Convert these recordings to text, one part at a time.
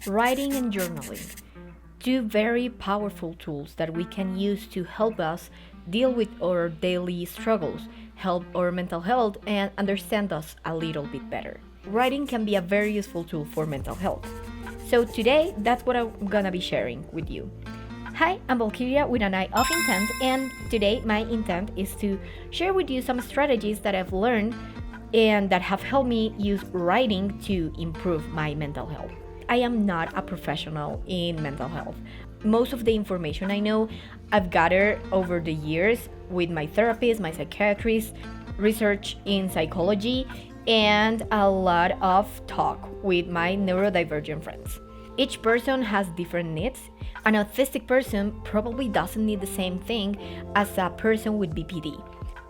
Writing and journaling, two very powerful tools that we can use to help us deal with our daily struggles, help our mental health, and understand us a little bit better. Writing can be a very useful tool for mental health. So today, that's what I'm gonna be sharing with you. Hi, I'm Valkyria with an eye of intent, and today my intent is to share with you some strategies that I've learned and that have helped me use writing to improve my mental health. I am not a professional in mental health. Most of the information I know I've gathered over the years with my therapist, my psychiatrist, research in psychology, and a lot of talk with my neurodivergent friends. Each person has different needs. An autistic person probably doesn't need the same thing as a person with BPD.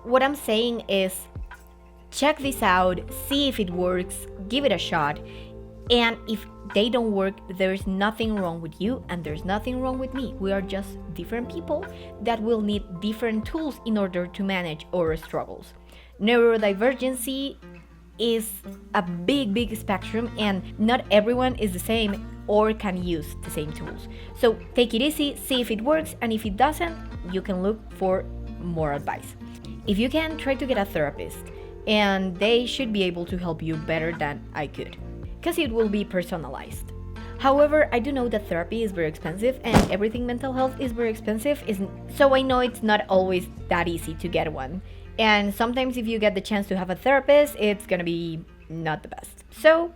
What I'm saying is, check this out, see if it works, give it a shot, and if they don't work, there's nothing wrong with you and there's nothing wrong with me. We are just different people that will need different tools in order to manage our struggles. Neurodivergency is a big spectrum, and not everyone is the same or can use the same tools. So take it easy, see if it works, and if it doesn't, you can look for more advice. If you can, try to get a therapist, and they should be able to help you better than I could, because it will be personalized. However, I do know that therapy is very expensive and everything mental health is very expensive, so I know it's not always that easy to get one. And sometimes if you get the chance to have a therapist, it's gonna be not the best. So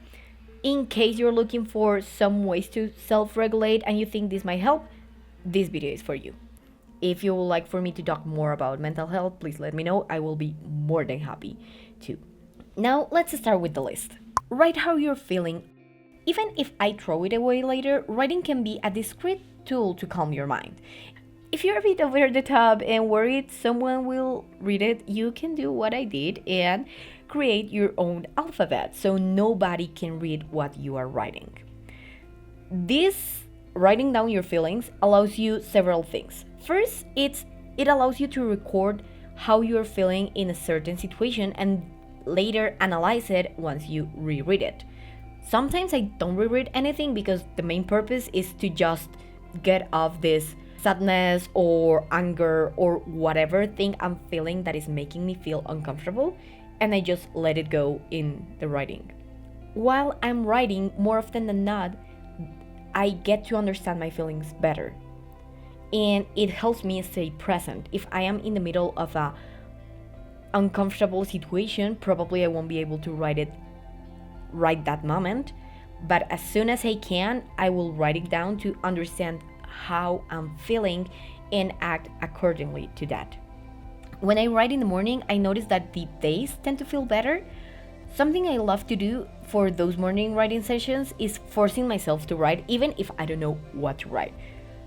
in case you're looking for some ways to self-regulate and you think this might help, this video is for you. If you would like for me to talk more about mental health, please let me know. I will be more than happy to. Now let's start with the list. Write how you're feeling. Even if I throw it away later, writing can be a discreet tool to calm your mind. If you're a bit over the top and worried someone will read it, you can do what I did and create your own alphabet so nobody can read what you are writing. This writing down your feelings allows you several things. First, it allows you to record how you're feeling in a certain situation and later analyze it once you reread it. Sometimes I don't reread anything because the main purpose is to just get off this sadness or anger or whatever thing I'm feeling that is making me feel uncomfortable, and I just let it go in the writing. While I'm writing, more often than not, I get to understand my feelings better, and it helps me stay present. If I am in the middle of a uncomfortable situation, probably I won't be able to write it right that moment, but as soon as I can, I will write it down to understand how I'm feeling and act accordingly to that. When I write in the morning, I notice that the days tend to feel better. Something I love to do for those morning writing sessions is forcing myself to write even if I don't know what to write.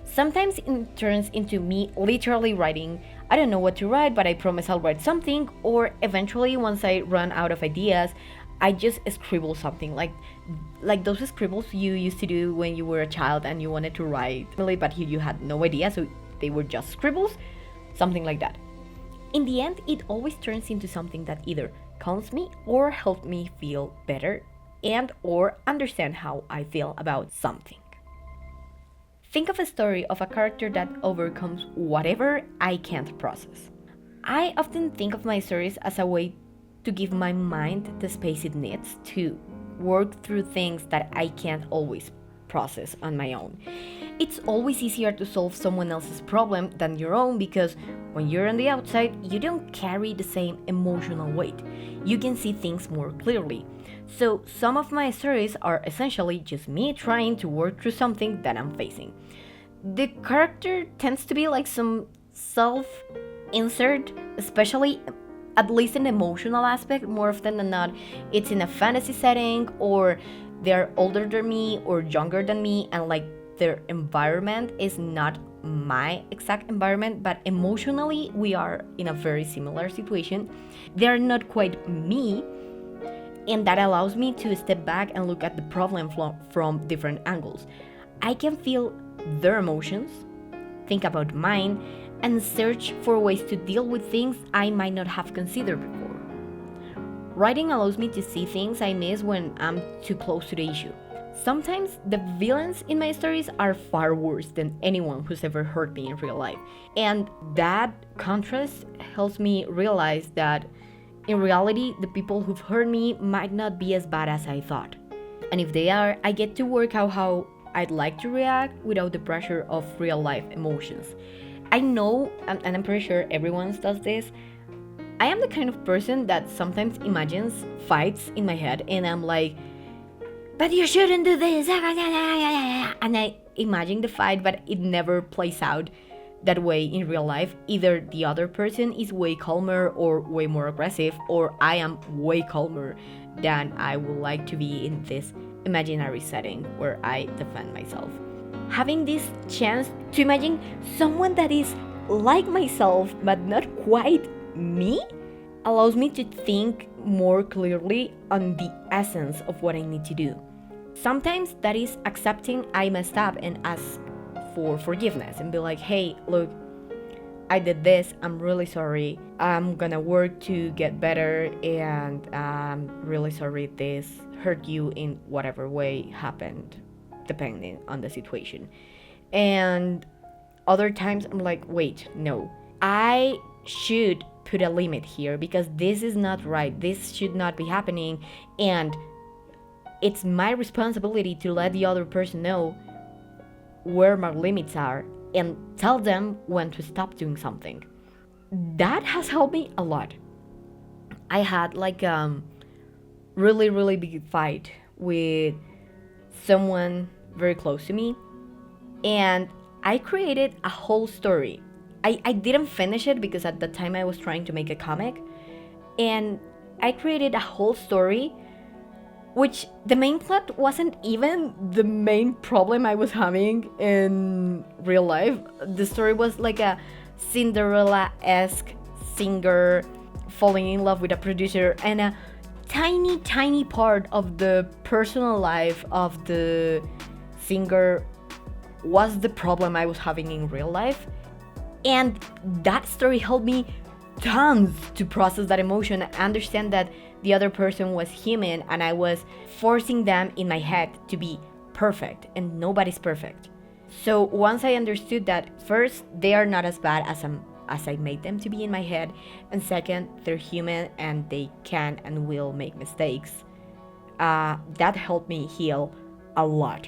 Sometimes it turns into me literally writing, I don't know what to write, but I promise I'll write something, or eventually once I run out of ideas, I just scribble something like those scribbles you used to do when you were a child and you wanted to write, but you had no idea, so they were just scribbles, something like that. In the end, it always turns into something that either calms me or helps me feel better and or understand how I feel about something. Think of a story of a character that overcomes whatever I can't process. I often think of my stories as a way to give my mind the space it needs to work through things that I can't always process on my own. It's always easier to solve someone else's problem than your own because when you're on the outside, you don't carry the same emotional weight. You can see things more clearly. So some of my stories are essentially just me trying to work through something that I'm facing. The character tends to be like some self-insert, especially at least in the emotional aspect. More often than not, it's in a fantasy setting, or they're older than me or younger than me, and like their environment is not my exact environment, but emotionally we are in a very similar situation. They're not quite me, and that allows me to step back and look at the problem from different angles. I can feel their emotions, think about mine, and search for ways to deal with things I might not have considered before. Writing allows me to see things I miss when I'm too close to the issue. Sometimes the villains in my stories are far worse than anyone who's ever hurt me in real life. And that contrast helps me realize that in reality, the people who've hurt me might not be as bad as I thought. And if they are, I get to work out how I'd like to react without the pressure of real life emotions. I know, and I'm pretty sure everyone does this, I am the kind of person that sometimes imagines fights in my head and I'm like, but you shouldn't do this. And I imagine the fight, but it never plays out that way in real life. Either the other person is way calmer or way more aggressive, or I am way calmer than I would like to be in this imaginary setting where I defend myself. Having this chance to imagine someone that is like myself but not quite me allows me to think more clearly on the essence of what I need to do. Sometimes that is accepting I messed up and ask for forgiveness and be like, hey, look, I did this, I'm really sorry, I'm gonna work to get better, and I'm really sorry this hurt you in whatever way happened, depending on the situation. And other times I'm like, wait, no, I should put a limit here because this is not right, this should not be happening, and it's my responsibility to let the other person know where my limits are and tell them when to stop doing something. That has helped me a lot. I had like really, really big fight with someone very close to me, and I created a whole story. I didn't finish it because at the time I was trying to make a comic, and I created a whole story which the main plot wasn't even the main problem I was having in real life. The story was like a Cinderella-esque singer falling in love with a producer, and a tiny part of the personal life of the singer was the problem I was having in real life. And that story helped me tons to process that emotion, understand that the other person was human and I was forcing them in my head to be perfect, and nobody's perfect. So once I understood that, first, they are not as bad as I made them to be in my head, and second, they're human and they can and will make mistakes, that helped me heal a lot.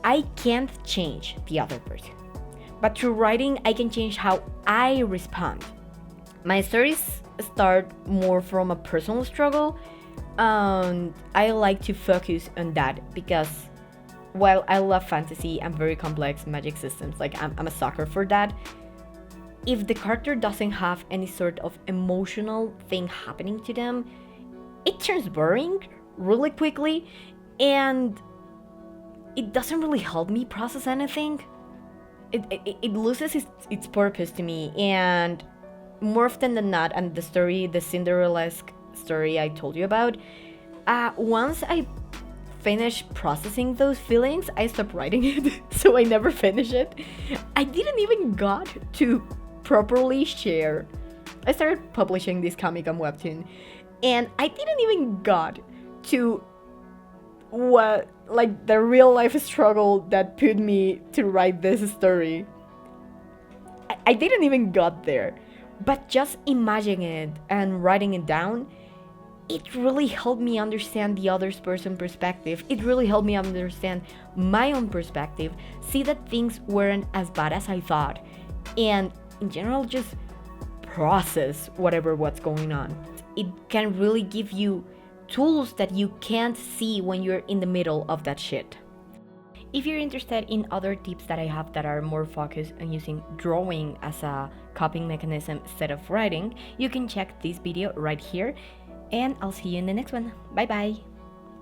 I can't change the other person, but through writing I can change how I respond. My stories start more from a personal struggle, and I like to focus on that because while I love fantasy and very complex magic systems, like I'm a sucker for that, if the character doesn't have any sort of emotional thing happening to them, it turns boring really quickly, and it doesn't really help me process anything. It loses its purpose to me, and more often than not, and the Cinderella-esque story I told you about, once I finished processing those feelings, I stopped writing it, so I never finished it. I didn't even got to properly share. I started publishing this comic on Webtoon, and I didn't even got to what, like, the real life struggle that put me to write this story. I didn't even got there. But just imagining it and writing it down, it really helped me understand the other person's perspective. It really helped me understand my own perspective, see that things weren't as bad as I thought, and in general just process what's going on. It can really give you tools that you can't see when you're in the middle of that shit. If you're interested in other tips that I have that are more focused on using drawing as a coping mechanism instead of writing, you can check this video right here, and I'll see you in the next one. Bye bye!